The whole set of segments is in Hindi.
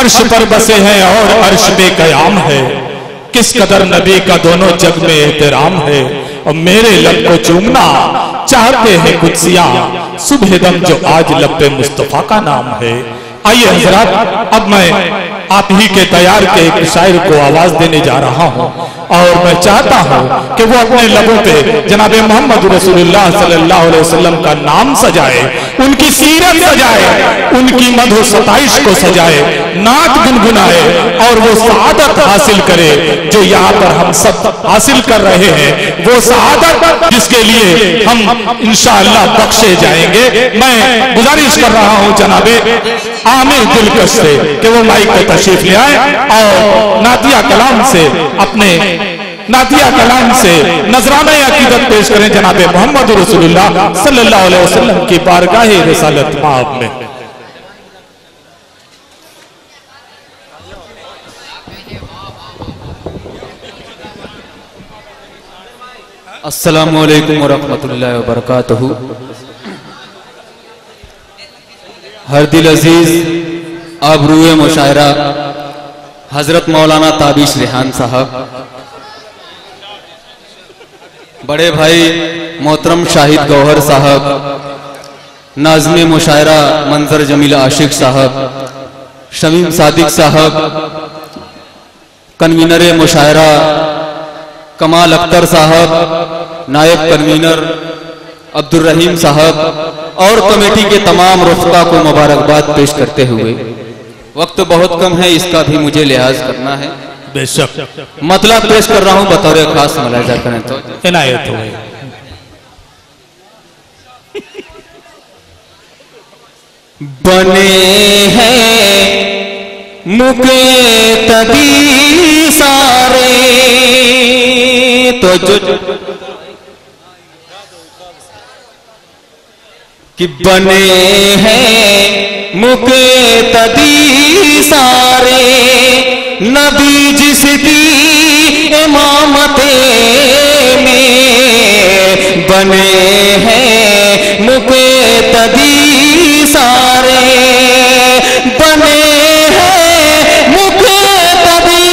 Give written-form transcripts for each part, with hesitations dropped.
अर्श पर बसे हैं और अर्श पे कयाम है। किस कदर नबी का दोनों जग में एहतराम है। और मेरे लब को चूमना चाहते हैं कुदसियां, सुबह दम जो आज लब पे मुस्तफा का नाम है। आइए हजरात, अब मैं आप ही के तैयार के एक शायर को आवाज देने जा रहा हूँ और मैं चाहता हूँ कि वो अपने लबों पे जनाबे मोहम्मद रसूलुल्लाह सल्लल्लाहु अलैहि वसल्लम का नाम सजाए, उनकी सीरत सजाए, उनकी मधु सताइश को सजाए, नात गुनगुनाए और वो सआदत हासिल करे जो यहाँ पर हम सब हासिल कर रहे हैं। वो सआदत जिसके लिए हम इंशाअल्लाह बख्शे जाएंगे। मैं गुजारिश कर रहा हूँ जनाबे आमिर दिलकश से कि वो माइक पे तशरीफ ले आए और नातिया कलाम से अपने नातिया कलाम से नजराना अकीदत पेश करें जनाबे मोहम्मद रसूलुल्लाह सल्लल्लाहु अलैहि वसल्लम की बारगाह रिसालत माब में। अस्सलामु अलैकुम वरहमतुल्लाहि वबरकातुहू। हर दिल अजीज आबरूए मुशायरा हजरत मौलाना ताबिश रेहान साहब, बड़े भाई मोहतरम शाहिद गौहर साहब, नाज़िम मुशायरा मंजर जमील आशिक साहब, शमीम सादिक साहब, कन्वीनर मुशायरा कमाल अख्तर साहब, नायब कन्वीनर अब्दुल रहीम साहब और कमेटी के तमाम रुफ़का को मुबारकबाद पेश करते हुए, वक्त बहुत कम है इसका भी मुझे लिहाज करना है। बेशक मतलब पेश कर रहा हूं बतौर खास मुलाहिजा करें तो इनायत हो। बने हैं मुक़तदी सारे तो जो कि बने हैं मुक़तदी सारे नबी जिसकी इमामते में, बने हैं मुक़तदी सारे, बने हैं मुक़तदी,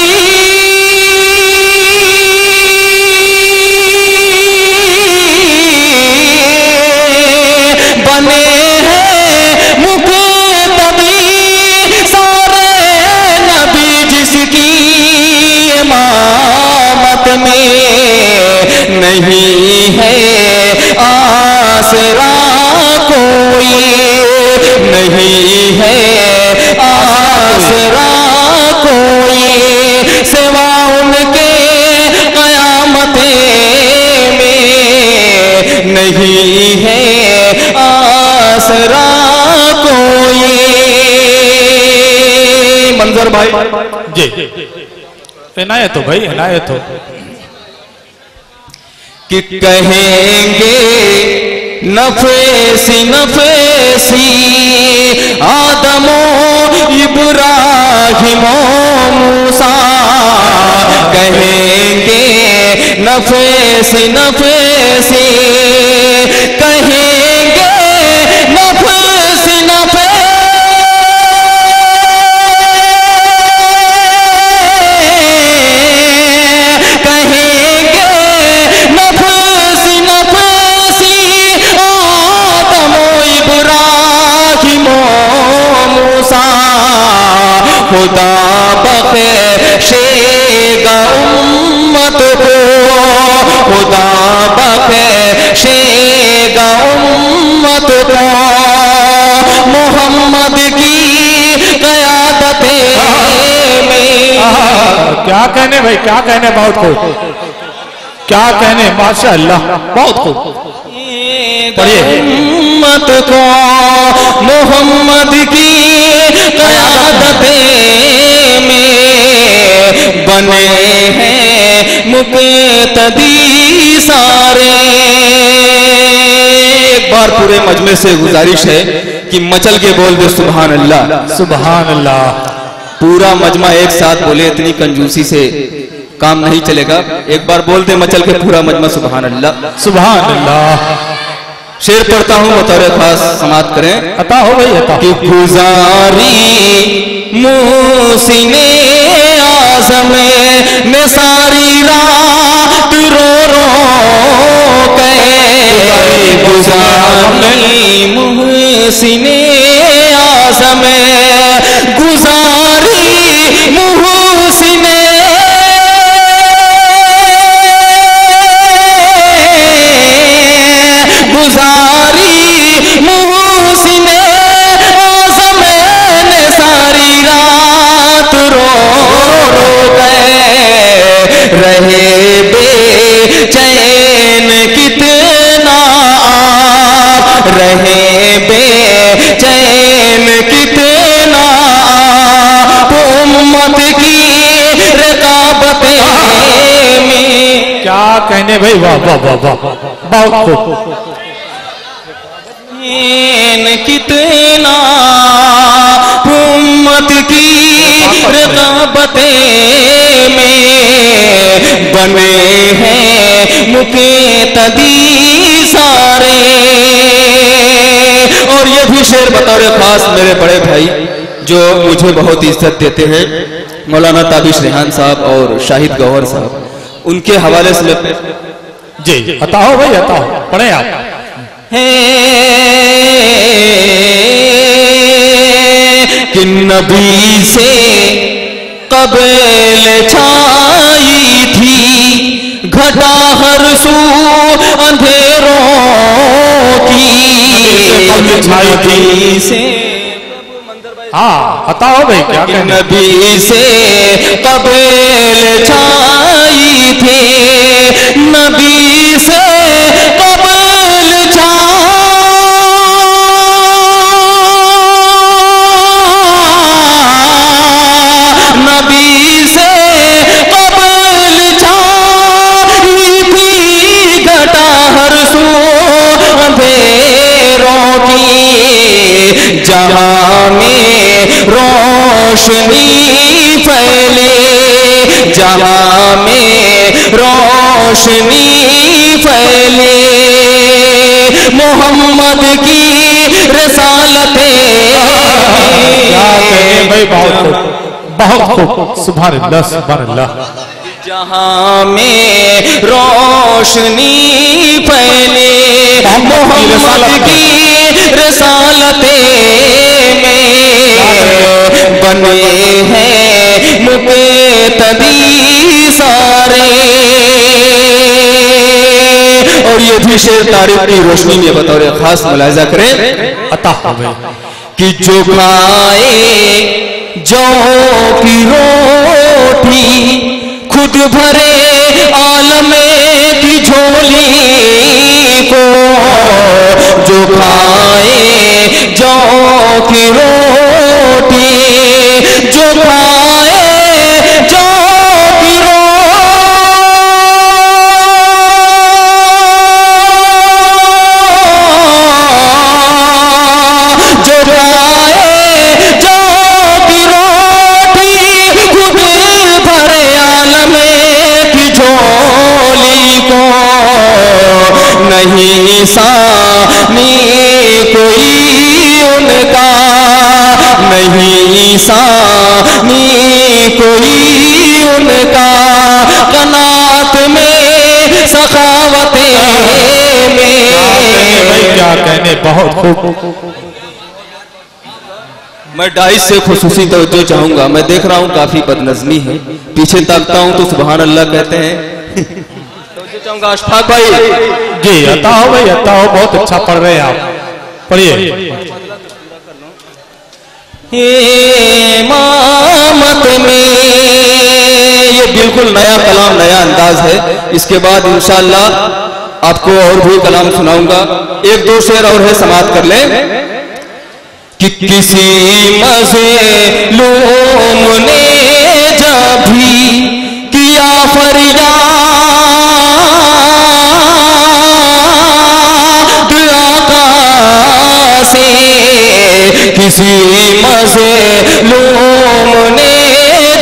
बने हैं मुक़तदी सारे नबी जिसकी इमामत में नहीं है आसरा कोई, नहीं है आसरा कोई सिवा उनके क़यामते में, नहीं है आसरा कोई। मंजर भाई जी इनायत हो भाई, इनायत हो। कि कहेंगे नफेसी नफेसी आदमो इब्राहिमो मूसा, कहेंगे नफेसी नफेसी, कहेंगे नफेसी नफेसी, खुदा बख्शेगा उम्मत को, खुदा बख्शेगा उम्मत को मोहम्मद की क़यादत में। क्या कहने भाई, क्या कहने, बहुत खूब, क्या कहने, माशाअल्लाह, बहुत खूब। उम्मत को मोहम्मद की क़यादत में बने हैं मुक़तदी सारे। एक बार पूरे मजमे से गुजारिश है कि मचल के बोल दे सुभान अल्लाह, सुभान अल्लाह। पूरा मजमा एक साथ बोले, इतनी कंजूसी से काम नहीं चलेगा। एक बार बोल दे मचल के पूरा मजमा सुभान अल्लाह, सुभान अल्लाह। शेर पढ़ता हूँ बतौर खास समाप्त करें। अता हो भाई अता। कि गुजारी मुहसिने आज़म में सारी रात रो रो के, गुजारी मुहसिने आज़म गुजारी मुहसिने गुजारी मुहसिने आज़म ने सारी रात रो रो गए, रहे बेचैन कितना आप, रहे बेचैन कितना आप उम्मत की रकाबतें में। क्या कहने भाई, वाह वाह वाह वाह, बहुत खूब। कितना उम्मत की रकाबतें में बने हैं मुक़्तदी सारे। और ये भी शेर बतौर खास मेरे बड़े भाई जो मुझे बहुत इज्जत देते हैं, मौलाना ताबिश रेहान साहब और शाहिद गौहर साहब, उनके हवाले से जी अता हो भाई अता हो, पढ़े आप। कि नबी से कबल छाई थी घटा हर सू अंधेरों की, छाई थी से हाँ अता हो भाई, क्या कहने। नबी से कबल छाई थी, नबी से कबल नबी से कबल छाई थी घटा हर सू अंधेरों की, जहां में रोशनी फैले, जहां में रोशनी फैले, मोहम्मद की रसालतें। क्या कहने भाई, बहुत खूब बहुत खूब, सुभान अल्लाह सुभान अल्लाह। जहां में रोशनी फैले, मोहम्मद की रसालतें में बने हैं मुक़्तदी सारे। और ये भी शेर तारीफ की रोशनी में बतौर खास मुलाहिजा करें। अता हो भाई। कि जो खाए जौ की रोटी खुद भरे आलमे की झोली को, जो खाए जौ की रोटी, जो खाए जौ की नहीं सानी कोई उनका, नहीं सानी कोई उनका, कनात में सखावतें में। क्या कहने, बहुत खूब। मैं डाइस से खुसूसी तवज्जो चाहूंगा। मैं देख रहा हूँ काफी बदनज़मी है, पीछे ताकता हूँ तो सुभान अल्लाह कहते हैं। चाहूंगा अशफाक भाई। जी अता हो भाई अता हो, बहुत अच्छा पढ़ रहे हैं आप, पढ़िए। इमामत में ये बिल्कुल नया कलाम, नया अंदाज है। इसके बाद इंशाअल्लाह आपको और भी कलाम सुनाऊंगा। एक दो शेर और है, समाप्त कर लें। कि किसी मज़लूम ने जब भी किया फरियाद आका से, किसी मज़लूम ने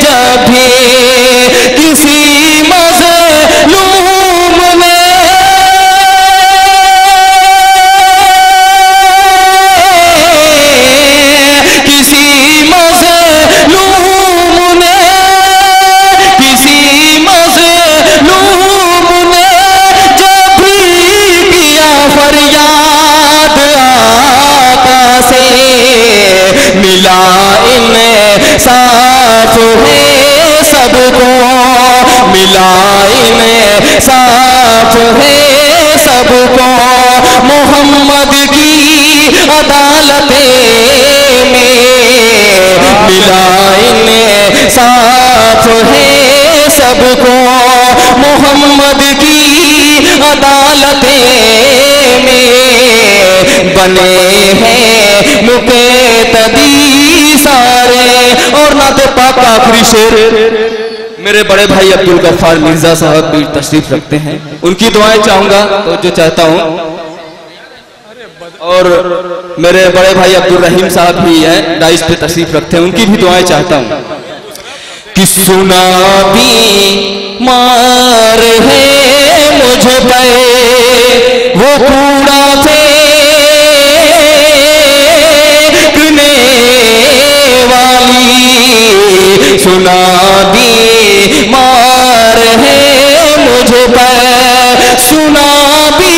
जब भी, किसी मज़लूम ने मिलाई में साफ है सबको मोहम्मद की अदालतें में, मिलाई में साफ है सबको मोहम्मद की अदालतें में, बने हैं मुक़तदी सारे। और नाते पाक का आखिरी शेर मेरे बड़े भाई अब्दुल गफ्फार मिर्जा साहब भी तशरीफ रखते हैं, उनकी दुआएं चाहूंगा तो जो चाहता हूं। और मेरे बड़े भाई अब्दुल रहीम साहब भी हैं, डाइस पे तशरीफ रखते हैं, उनकी भी दुआएं चाहता हूं। कि सुना भी मार है मुझ पे वो कूड़ा फेंकने वाली, सुना भी मार है मुझ पे, सुना भी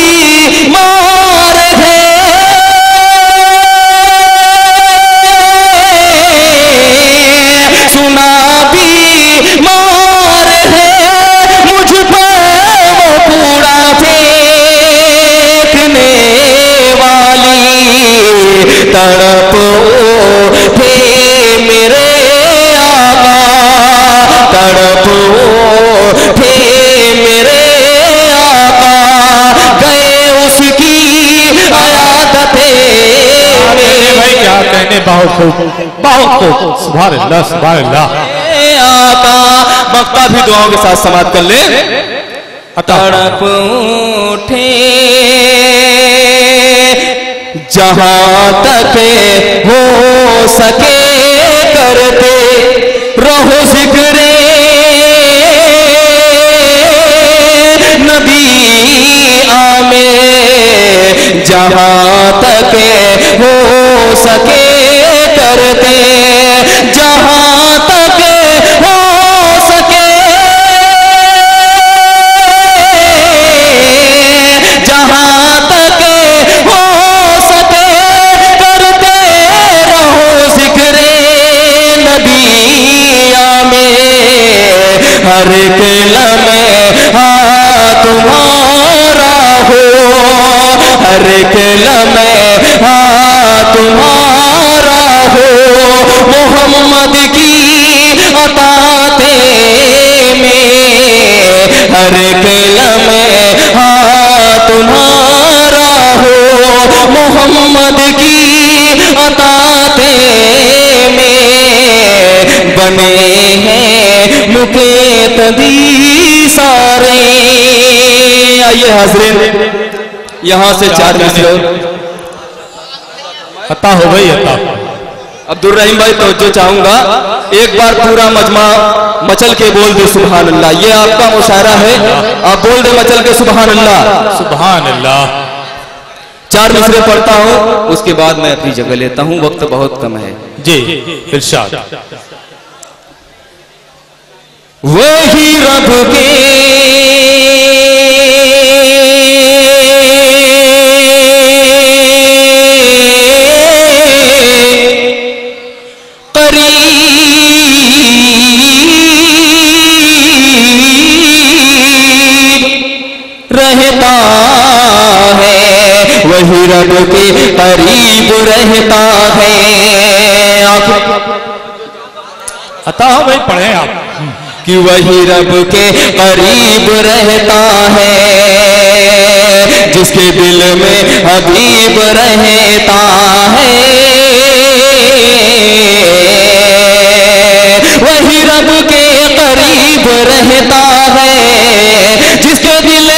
मार है, सुना भी मार है मुझ पर वो कूड़ा फेंकने वाली, तड़प उठे मेरे आका, तड़प उठे मेरे आका, गए उसकी आयादतें में। भाई क्या कहने, बहुत खूब, सुभान अल्लाह, सुभान अल्लाह। आका मक्ता भी दुआओं के साथ समाप्त कर ले। तड़प उठे जहां तक हो सके करते रहो जिक्रे नबी आमे, जहां तक हो सके करते, जहां तक हो सके, जहां तक हो सके करते रहो जिक्रे नबिया में, हर एक लम्हा तुम्हारा हो, हर एक लम्हा तुम्हारा हो, मोहम्मद की अताते में, हर एक लम्हा तुम्हारा हो, मोहम्मद की अताते में, बने हैं मुक़तदी सारे। आइए हाज़रीन, यहाँ से 4 मिसरे अता हो गई, अता। अब्दुल रहीम भाई तवज्जो चाहूंगा, एक बार पूरा मजमा मचल के बोल दे सुभान अल्लाह। ये आपका मुशायरा है, आप बोल दे मचल के सुभान अल्लाह, सुभान अल्लाह। 4 मिसरे पढ़ता हूँ, उसके बाद मैं अपनी जगह लेता हूँ, वक्त बहुत कम है। जी इरशाद। वही रब के रहता है, वही रब के करीब रहता है। अता हो भाई, पढ़े आप। कि वही रब के करीब रहता है, जिसके दिल में हबीब रहता है, वही रब के करीब रहता है, जिसके दिल,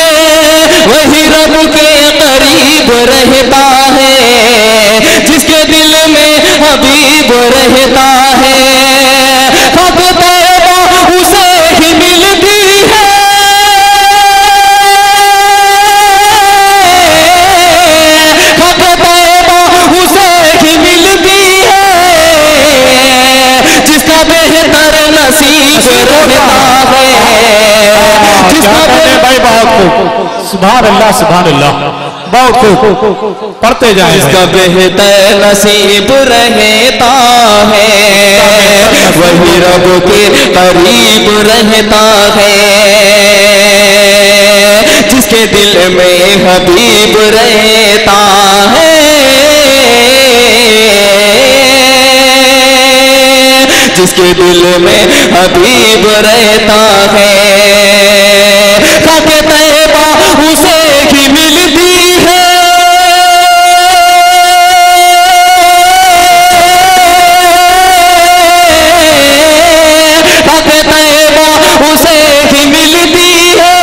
वही रब के करीब रहता है, जिसके दिल में हबीब रहता है, हक तैबा उसे ही मिलती है, हक तैबा उसे ही मिलती है, जिसका बेहतर नसीब रहता है, क्या कहने भाई, बहुत खूब, सुभान अल्लाह सुभान अल्लाह, बहुत खूब, पढ़ते जाएं। जिसका बेहतर नसीब रहता है वही रब के करीब रहता है, जिसके दिल में हबीब रहता है, जिसके दिल में हबीब रहता है, खाके तैबा उसे ही मिलती है, खाके तैबा उसे ही मिलती है,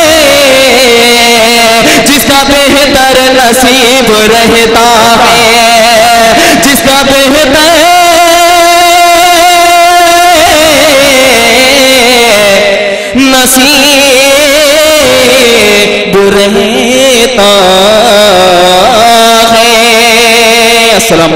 जिसका बेहतर नसीब रहता है, जिसका बेहतर नसीब रहता है। अस्सलाम।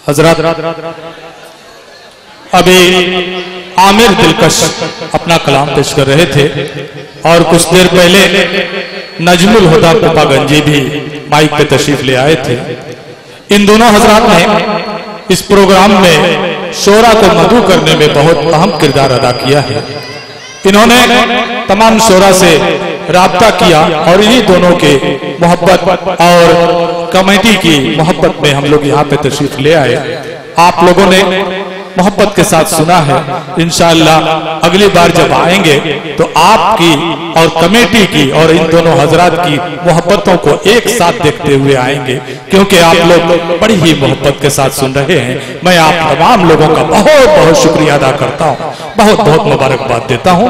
हजरत अभी आमिर दिलकश अपना कलाम पेश कर रहे थे और कुछ देर पहले नजमुल हुदा पापागंजी भी माइक पे तशरीफ ले आए थे। इन दोनों हजरात ने इस प्रोग्राम में शोरा को मदऊ करने में बहुत अहम किरदार अदा किया है। इन्होंने तमाम शोरा से राब्ता किया और इन्हीं दोनों के मोहब्बत और कमेटी की मोहब्बत में हम लोग यहाँ पे तशरीफ ले आए। आप लोगों ने मोहब्बत के साथ सुना है। इंशाअल्लाह अगली बार जब आएंगे तो आपकी और कमेटी की और इन दोनों हजरात की मोहब्बतों को एक साथ देखते हुए आएंगे, क्योंकि आप लोग बड़ी ही मोहब्बत के साथ सुन रहे हैं। मैं आप तमाम लोगों का बहुत बहुत शुक्रिया अदा करता हूँ, बहुत बहुत मुबारकबाद देता हूँ।